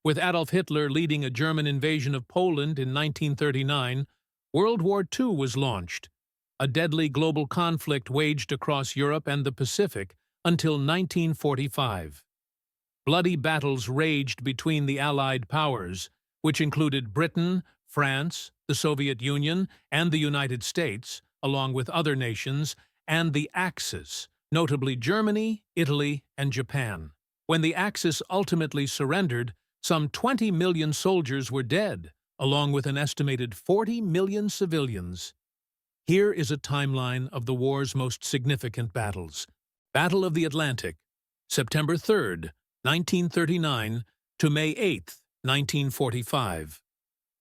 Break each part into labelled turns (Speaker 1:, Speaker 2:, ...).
Speaker 1: With Adolf Hitler leading a German invasion of Poland in 1939, World War II was launched. A deadly global conflict waged across Europe and the Pacific until 1945. Bloody battles raged between the Allied powers, which included Britain, France, the Soviet Union, and the United States, along with other nations, and the Axis, notably Germany, Italy, and Japan. When the Axis ultimately surrendered, some 20 million soldiers were dead, along with an estimated 40 million civilians. Here is a timeline of the war's most significant battles. Battle of the Atlantic, September 3rd, 1939 to May 8th, 1945.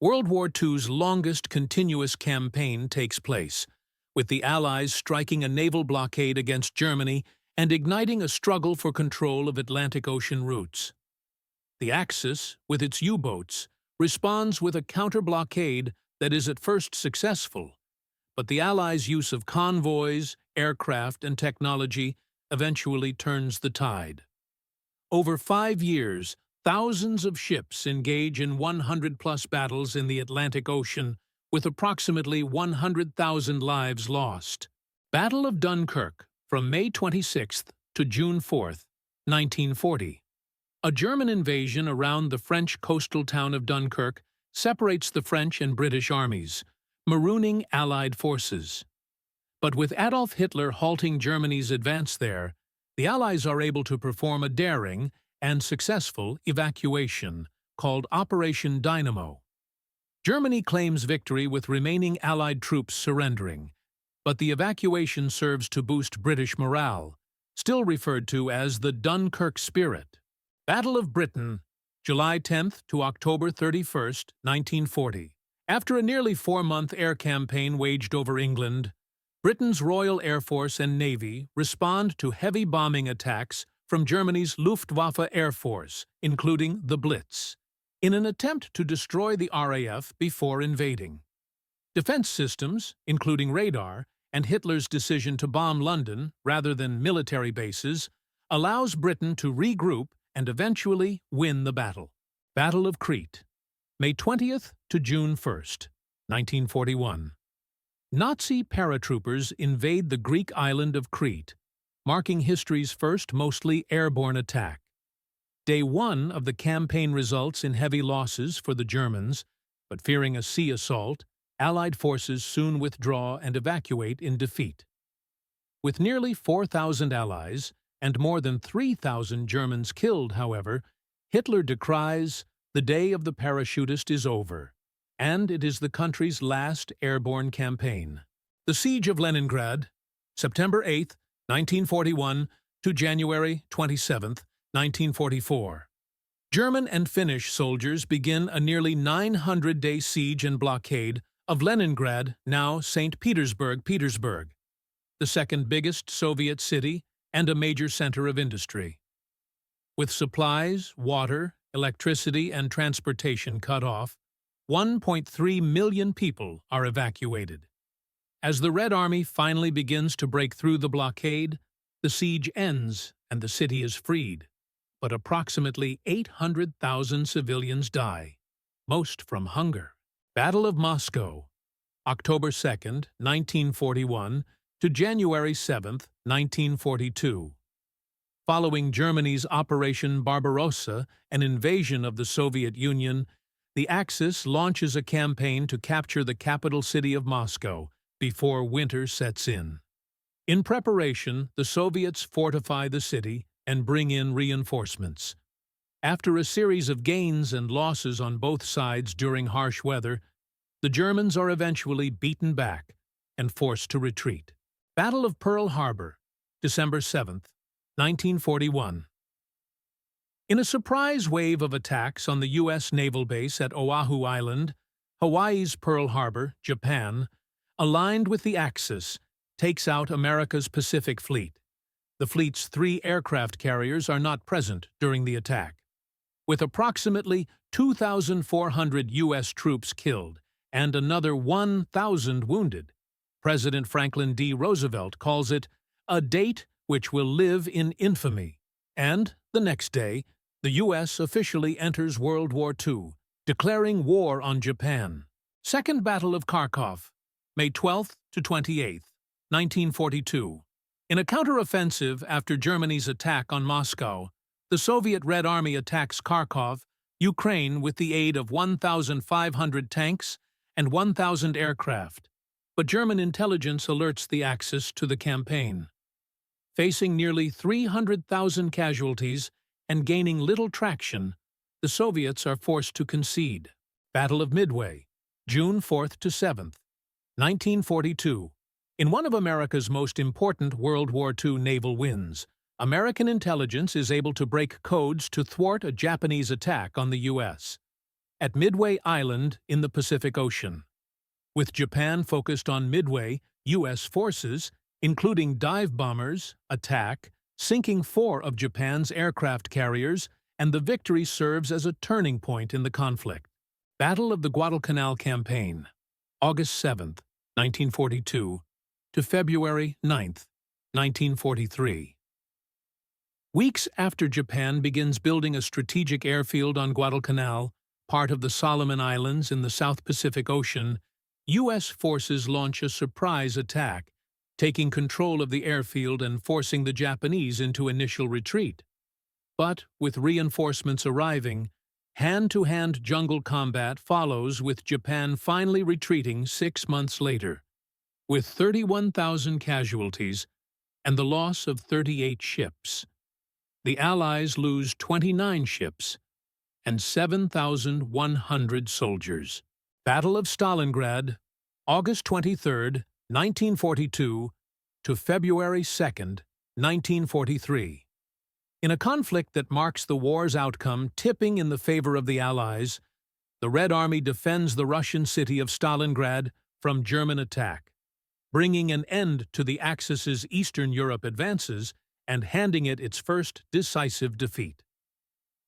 Speaker 1: World War II's longest continuous campaign takes place, with the Allies striking a naval blockade against Germany and igniting a struggle for control of Atlantic Ocean routes. The Axis, with its U-boats, responds with a counter-blockade that is at first successful, but the Allies' use of convoys, aircraft, and technology eventually turns the tide. Over 5 years, thousands of ships engage in 100-plus battles in the Atlantic Ocean, with approximately 100,000 lives lost. Battle of Dunkirk, from May 26th to June 4th, 1940. A German invasion around the French coastal town of Dunkirk separates the French and British armies, marooning Allied forces. But with Adolf Hitler halting Germany's advance there, the Allies are able to perform a daring and successful evacuation called Operation Dynamo. Germany claims victory with remaining Allied troops surrendering, but the evacuation serves to boost British morale, still referred to as the Dunkirk Spirit. Battle of Britain, July 10th to October 31st, 1940. After a nearly 4-month air campaign waged over England, Britain's Royal Air Force and Navy respond to heavy bombing attacks from Germany's Luftwaffe Air Force, including the Blitz, in an attempt to destroy the RAF before invading. Defense systems, including radar, and Hitler's decision to bomb London rather than military bases, allows Britain to regroup and eventually win the battle. Battle of Crete, May 20th to June 1st, 1941. Nazi paratroopers invade the Greek island of Crete, marking history's first mostly airborne attack. Day 1 of the campaign results in heavy losses for the Germans, but fearing a sea assault, Allied forces soon withdraw and evacuate in defeat. With nearly 4,000 Allies and more than 3,000 Germans killed, however, Hitler decries the day of the parachutist is over, and it is the country's last airborne campaign. The Siege of Leningrad, September 8, 1941 to January 27, 1944. German and Finnish soldiers begin a nearly 900-day siege and blockade of Leningrad, now St. Petersburg, the second biggest Soviet city and a major center of industry. With supplies, water, electricity, and transportation cut off, 1.3 million people are evacuated. As the Red Army finally begins to break through the blockade, the siege ends and the city is freed. But approximately 800,000 civilians die, most from hunger. Battle of Moscow, October 2nd, 1941 to January 7th, 1942. Following Germany's Operation Barbarossa, an invasion of the Soviet Union, the Axis launches a campaign to capture the capital city of Moscow before winter sets in. In preparation, the Soviets fortify the city and bring in reinforcements. After a series of gains and losses on both sides during harsh weather, the Germans are eventually beaten back and forced to retreat. Battle of Pearl Harbor, December 7th, 1941. In a surprise wave of attacks on the U.S. naval base at Oahu Island, Hawaii's Pearl Harbor, Japan, aligned with the Axis, takes out America's Pacific Fleet. The fleet's 3 aircraft carriers are not present during the attack. With approximately 2,400 U.S. troops killed and another 1,000 wounded, President Franklin D. Roosevelt calls it a date which will live in infamy. And, the next day, The U.S. officially enters World War II, declaring war on Japan. Second Battle of Kharkov, May 12 to 28, 1942. In a counteroffensive after Germany's attack on Moscow, the Soviet Red Army attacks Kharkov, Ukraine, with the aid of 1,500 tanks and 1,000 aircraft, but German intelligence alerts the Axis to the campaign. Facing nearly 300,000 casualties and gaining little traction, the Soviets are forced to concede. Battle of Midway, June 4th to 7th, 1942. In one of America's most important World War II naval wins, American intelligence is able to break codes to thwart a Japanese attack on the U.S. at Midway Island in the Pacific Ocean. With Japan focused on Midway, U.S. forces, including dive bombers, attack, sinking 4 of Japan's aircraft carriers, and the victory serves as a turning point in the conflict. Battle of the Guadalcanal Campaign, August 7, 1942, to February 9, 1943. Weeks after Japan begins building a strategic airfield on Guadalcanal, part of the Solomon Islands in the South Pacific Ocean, U.S. forces launch a surprise attack, taking control of the airfield and forcing the Japanese into initial retreat. But, with reinforcements arriving, hand-to-hand jungle combat follows, with Japan finally retreating 6 months later. With 31,000 casualties and the loss of 38 ships, the Allies lose 29 ships and 7,100 soldiers. Battle of Stalingrad, August 23, 1942 to February 2, 1943. In a conflict that marks the war's outcome tipping in the favor of the Allies, the Red Army defends the Russian city of Stalingrad from German attack, bringing an end to the Axis's Eastern Europe advances and handing it its first decisive defeat.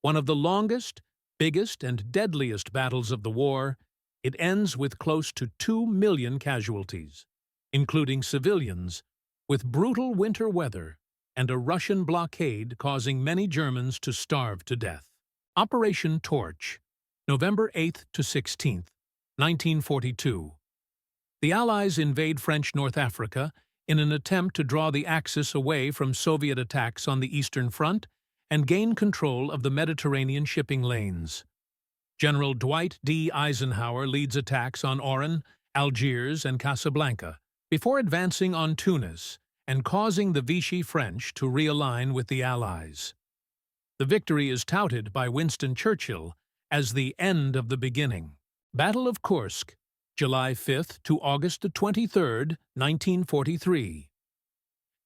Speaker 1: One of the longest, biggest, and deadliest battles of the war, it ends with close to 2 million casualties, including civilians, with brutal winter weather and a Russian blockade causing many Germans to starve to death. Operation Torch, November 8 to 16, 1942. The Allies invade French North Africa in an attempt to draw the Axis away from Soviet attacks on the Eastern Front and gain control of the Mediterranean shipping lanes. General Dwight D. Eisenhower leads attacks on Oran, Algiers, and Casablanca, before advancing on Tunis and causing the Vichy French to realign with the Allies. The victory is touted by Winston Churchill as the end of the beginning. Battle of Kursk, July 5 to August 23, 1943.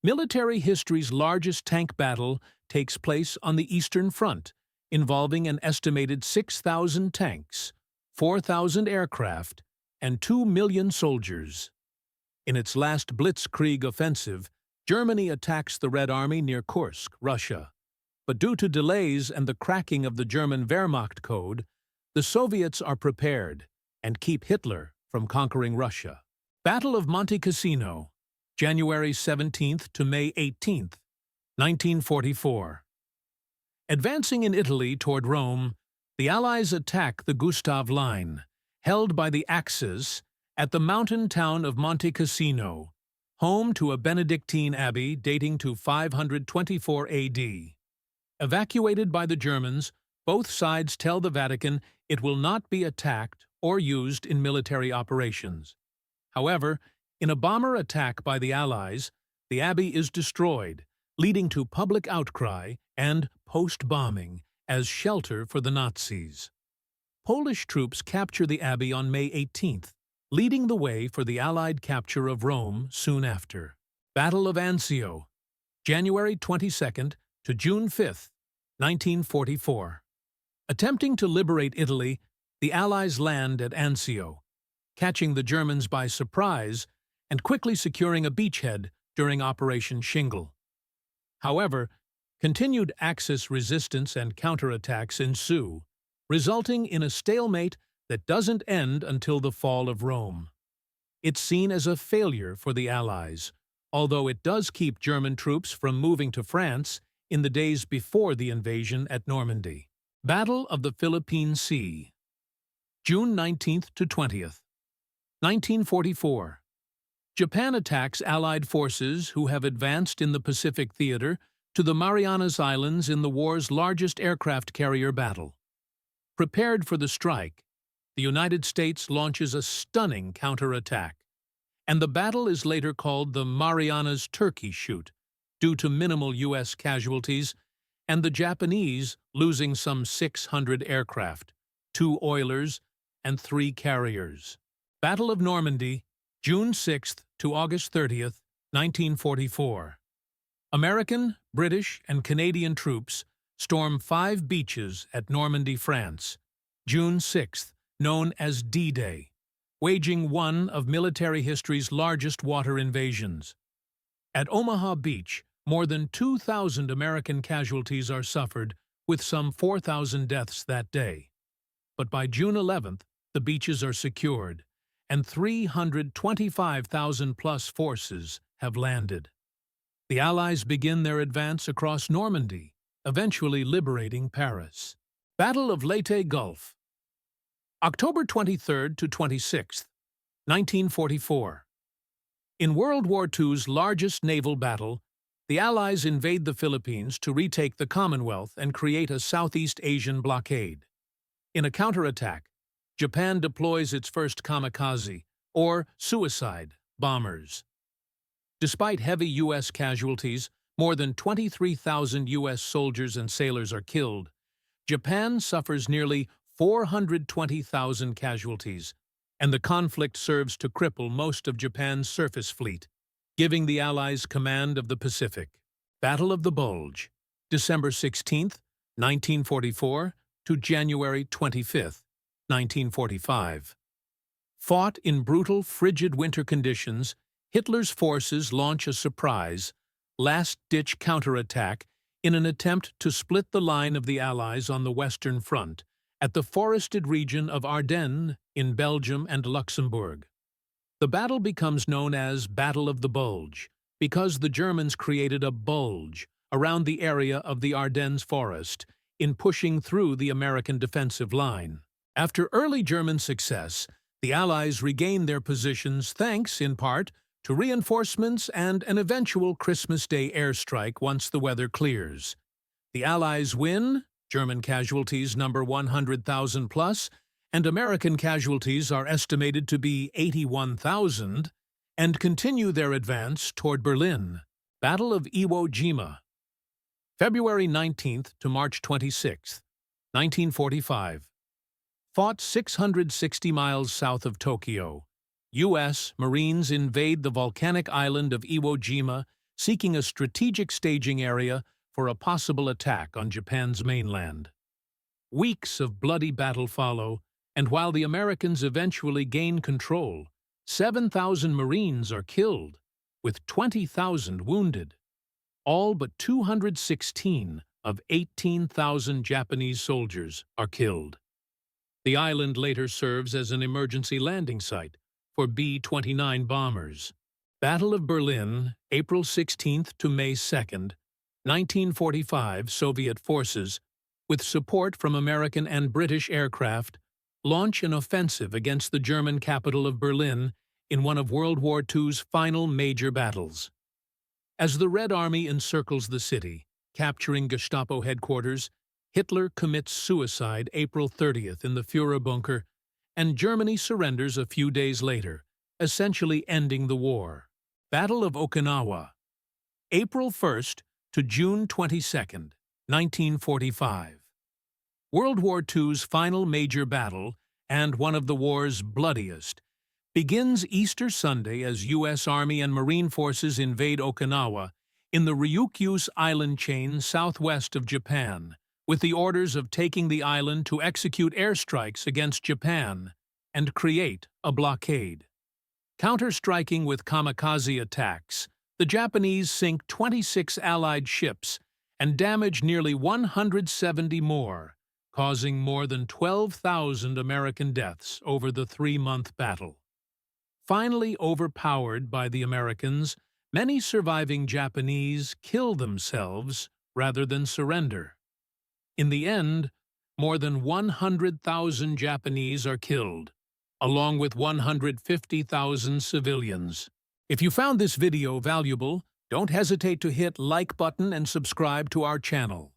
Speaker 1: Military history's largest tank battle takes place on the Eastern Front, involving an estimated 6,000 tanks, 4,000 aircraft, and 2 million soldiers. In its last Blitzkrieg offensive, Germany attacks the Red Army near Kursk, Russia. But due to delays and the cracking of the German Wehrmacht code, the Soviets are prepared and keep Hitler from conquering Russia. Battle of Monte Cassino, January 17 to May 18, 1944. Advancing in Italy toward Rome, the Allies attack the Gustav Line, held by the Axis, at the mountain town of Monte Cassino, home to a Benedictine abbey dating to 524 AD. Evacuated by the Germans, both sides tell the Vatican it will not be attacked or used in military operations. However, in a bomber attack by the Allies, the abbey is destroyed, leading to public outcry and post-bombing as shelter for the Nazis. Polish troops capture the abbey on May 18th, leading the way for the Allied capture of Rome soon after. Battle of Anzio, January 22nd to June 5th, 1944. Attempting to liberate Italy, the Allies land at Anzio, catching the Germans by surprise and quickly securing a beachhead during Operation Shingle. However, continued Axis resistance and counterattacks ensue, resulting in a stalemate that doesn't end until the fall of Rome. It's seen as a failure for the Allies, although it does keep German troops from moving to France in the days before the invasion at Normandy. Battle of the Philippine Sea, June 19th to 20th, 1944. Japan attacks Allied forces who have advanced in the Pacific theater to the Marianas Islands in the war's largest aircraft carrier battle. Prepared for the strike, the United States launches a stunning counterattack, and the battle is later called the Marianas Turkey Shoot, due to minimal U.S. casualties and the Japanese losing some 600 aircraft, 2 oilers, and 3 carriers. Battle of Normandy, June 6th to August 30th, 1944. American, British, and Canadian troops storm 5 beaches at Normandy, France, June 6th, known as D-Day, waging one of military history's largest water invasions. At Omaha Beach, more than 2,000 American casualties are suffered, with some 4,000 deaths that day. But by June 11th, the beaches are secured, and 325,000-plus forces have landed. The Allies begin their advance across Normandy, eventually liberating Paris. Battle of Leyte Gulf, October 23rd to 26th, 1944. In World War II's largest naval battle, the Allies invade the Philippines to retake the Commonwealth and create a Southeast Asian blockade. In a counterattack, Japan deploys its first kamikaze, or suicide, bombers. Despite heavy U.S. casualties, more than 23,000 U.S. soldiers and sailors are killed. Japan suffers nearly 420,000 casualties, and the conflict serves to cripple most of Japan's surface fleet, giving the Allies command of the Pacific. Battle of the Bulge, December 16th, 1944 to January 25th, 1945. Fought in brutal, frigid winter conditions, Hitler's forces launch a surprise, last-ditch counterattack in an attempt to split the line of the Allies on the Western Front at the forested region of Ardennes in Belgium and Luxembourg. The battle becomes known as Battle of the Bulge because the Germans created a bulge around the area of the Ardennes forest in pushing through the American defensive line. After early German success, the Allies regain their positions thanks, in part, to reinforcements and an eventual Christmas Day airstrike once the weather clears. The Allies win, German casualties number 100,000 plus, and American casualties are estimated to be 81,000, and continue their advance toward Berlin. Battle of Iwo Jima, February 19th to March 26th, 1945. Fought 660 miles south of Tokyo, U.S. Marines invade the volcanic island of Iwo Jima, seeking a strategic staging area for a possible attack on Japan's mainland. Weeks of bloody battle follow, and while the Americans eventually gain control, 7,000 Marines are killed, with 20,000 wounded. All but 216 of 18,000 Japanese soldiers are killed. The island later serves as an emergency landing site for B-29 bombers. Battle of Berlin, April 16th to May 2nd, 1945. Soviet forces, with support from American and British aircraft, launch an offensive against the German capital of Berlin in one of World War II's final major battles. As the Red Army encircles the city, capturing Gestapo headquarters, Hitler commits suicide April 30th in the Führer bunker, and Germany surrenders a few days later, essentially ending the war. Battle of Okinawa, April 1st to June 22nd, 1945. World War II's final major battle, and one of the war's bloodiest, begins Easter Sunday as U.S. Army and Marine forces invade Okinawa in the Ryukyus island chain southwest of Japan, with the orders of taking the island to execute airstrikes against Japan and create a blockade. Counter-striking with kamikaze attacks, the Japanese sink 26 Allied ships and damage nearly 170 more, causing more than 12,000 American deaths over the 3-month battle. Finally overpowered by the Americans, many surviving Japanese kill themselves rather than surrender. In the end, more than 100,000 Japanese are killed, along with 150,000 civilians. If you found this video valuable, don't hesitate to hit like button and subscribe to our channel.